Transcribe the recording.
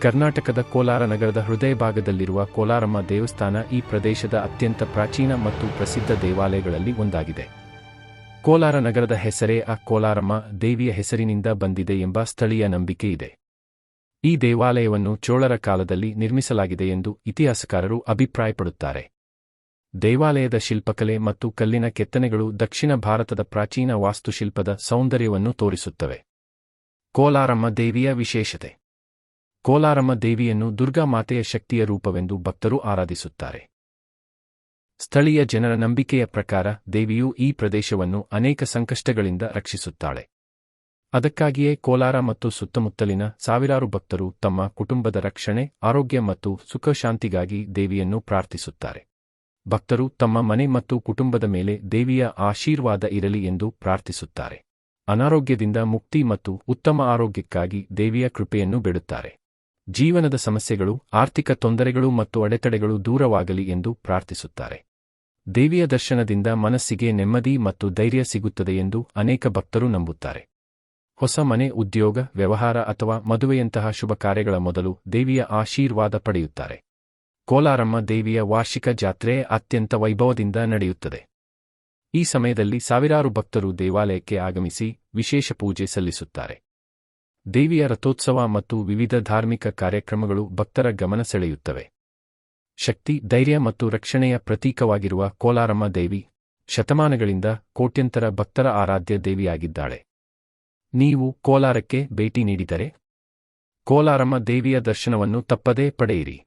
ಕರ್ನಾಟಕದ ಕೋಲಾರ ನಗರದ ಹೃದಯ ಭಾಗದಲ್ಲಿರುವ ಕೋಲಾರಮ್ಮ ದೇವಸ್ಥಾನ ಈ ಪ್ರದೇಶದ ಅತ್ಯಂತ ಪ್ರಾಚೀನ ಮತ್ತು ಪ್ರಸಿದ್ಧ ದೇವಾಲಯಗಳಲ್ಲಿ ಒಂದಾಗಿದೆ. ಕೋಲಾರ ನಗರದ ಹೆಸರೇ ಆ ಕೋಲಾರಮ್ಮ ದೇವಿಯ ಹೆಸರಿನಿಂದ ಬಂದಿದೆ ಎಂಬ ಸ್ಥಳೀಯ ನಂಬಿಕೆ ಇದೆ. ಈ ದೇವಾಲಯವನ್ನು ಚೋಳರ ಕಾಲದಲ್ಲಿ ನಿರ್ಮಿಸಲಾಗಿದೆ ಎಂದು ಇತಿಹಾಸಕಾರರು ಅಭಿಪ್ರಾಯಪಡುತ್ತಾರೆ. ದೇವಾಲಯದ ಶಿಲ್ಪಕಲೆ ಮತ್ತು ಕಲ್ಲಿನ ಕೆತ್ತನೆಗಳು ದಕ್ಷಿಣ ಭಾರತದ ಪ್ರಾಚೀನ ವಾಸ್ತುಶಿಲ್ಪದ ಸೌಂದರ್ಯವನ್ನು ತೋರಿಸುತ್ತವೆ. ಕೋಲಾರಮ್ಮ ದೇವಿಯ ವಿಶೇಷತೆ. ಕೋಲಾರಮ್ಮ ದೇವಿಯನ್ನು ದುರ್ಗಾ ಮಾತೆಯ ಶಕ್ತಿಯ ರೂಪವೆಂದು ಭಕ್ತರು ಆರಾಧಿಸುತ್ತಾರೆ. ಸ್ಥಳೀಯ ಜನರ ನಂಬಿಕೆಯ ಪ್ರಕಾರ ದೇವಿಯು ಈ ಪ್ರದೇಶವನ್ನು ಅನೇಕ ಸಂಕಷ್ಟಗಳಿಂದ ರಕ್ಷಿಸುತ್ತಾಳೆ. ಅದಕ್ಕಾಗಿಯೇ ಕೋಲಾರ ಮತ್ತು ಸುತ್ತಮುತ್ತಲಿನ ಸಾವಿರಾರು ಭಕ್ತರು ತಮ್ಮ ಕುಟುಂಬದ ರಕ್ಷಣೆ, ಆರೋಗ್ಯ ಮತ್ತು ಸುಖಶಾಂತಿಗಾಗಿ ದೇವಿಯನ್ನು ಪ್ರಾರ್ಥಿಸುತ್ತಾರೆ. ಭಕ್ತರು ತಮ್ಮ ಮನೆ ಮತ್ತು ಕುಟುಂಬದ ಮೇಲೆ ದೇವಿಯ ಆಶೀರ್ವಾದ ಇರಲಿ ಎಂದು ಪ್ರಾರ್ಥಿಸುತ್ತಾರೆ. ಅನಾರೋಗ್ಯದಿಂದ ಮುಕ್ತಿ ಮತ್ತು ಉತ್ತಮ ಆರೋಗ್ಯಕ್ಕಾಗಿ ದೇವಿಯ ಕೃಪೆಯನ್ನು ಬೇಡುತ್ತಾರೆ. ಜೀವನದ ಸಮಸ್ಯೆಗಳು, ಆರ್ಥಿಕ ತೊಂದರೆಗಳು ಮತ್ತು ಅಡೆತಡೆಗಳು ದೂರವಾಗಲಿ ಎಂದು ಪ್ರಾರ್ಥಿಸುತ್ತಾರೆ. ದೇವಿಯ ದರ್ಶನದಿಂದ ಮನಸ್ಸಿಗೆ ನೆಮ್ಮದಿ ಮತ್ತು ಧೈರ್ಯ ಸಿಗುತ್ತದೆ ಎಂದು ಅನೇಕ ಭಕ್ತರು ನಂಬುತ್ತಾರೆ. ಹೊಸ ಮನೆ, ಉದ್ಯೋಗ, ವ್ಯವಹಾರ ಅಥವಾ ಮದುವೆಯಂತಹ ಶುಭ ಕಾರ್ಯಗಳ ಮೊದಲು ದೇವಿಯ ಆಶೀರ್ವಾದ ಪಡೆಯುತ್ತಾರೆ. ಕೋಲಾರಮ್ಮ ದೇವಿಯ ವಾರ್ಷಿಕ ಜಾತ್ರೆ ಅತ್ಯಂತ ವೈಭವದಿಂದ ನಡೆಯುತ್ತದೆ. ಈ ಸಮಯದಲ್ಲಿ ಸಾವಿರಾರು ಭಕ್ತರು ದೇವಾಲಯಕ್ಕೆ ಆಗಮಿಸಿ ವಿಶೇಷ ಪೂಜೆ ಸಲ್ಲಿಸುತ್ತಾರೆ. ದೇವಿಯ ರಥೋತ್ಸವ ಮತ್ತು ವಿವಿಧ ಧಾರ್ಮಿಕ ಕಾರ್ಯಕ್ರಮಗಳು ಭಕ್ತರ ಗಮನ ಸೆಳೆಯುತ್ತವೆ. ಶಕ್ತಿ, ಧೈರ್ಯ ಮತ್ತು ರಕ್ಷಣೆಯ ಪ್ರತೀಕವಾಗಿರುವ ಕೋಲಾರಮ್ಮ ದೇವಿ ಶತಮಾನಗಳಿಂದ ಕೋಟ್ಯಂತರ ಭಕ್ತರ ಆರಾಧ್ಯ ದೇವಿಯಾಗಿದ್ದಾಳೆ. ನೀವು ಕೋಲಾರಕ್ಕೆ ಭೇಟಿ ನೀಡಿದರೆ ಕೋಲಾರಮ್ಮ ದೇವಿಯ ದರ್ಶನವನ್ನು ತಪ್ಪದೇ ಪಡೆಯಿರಿ.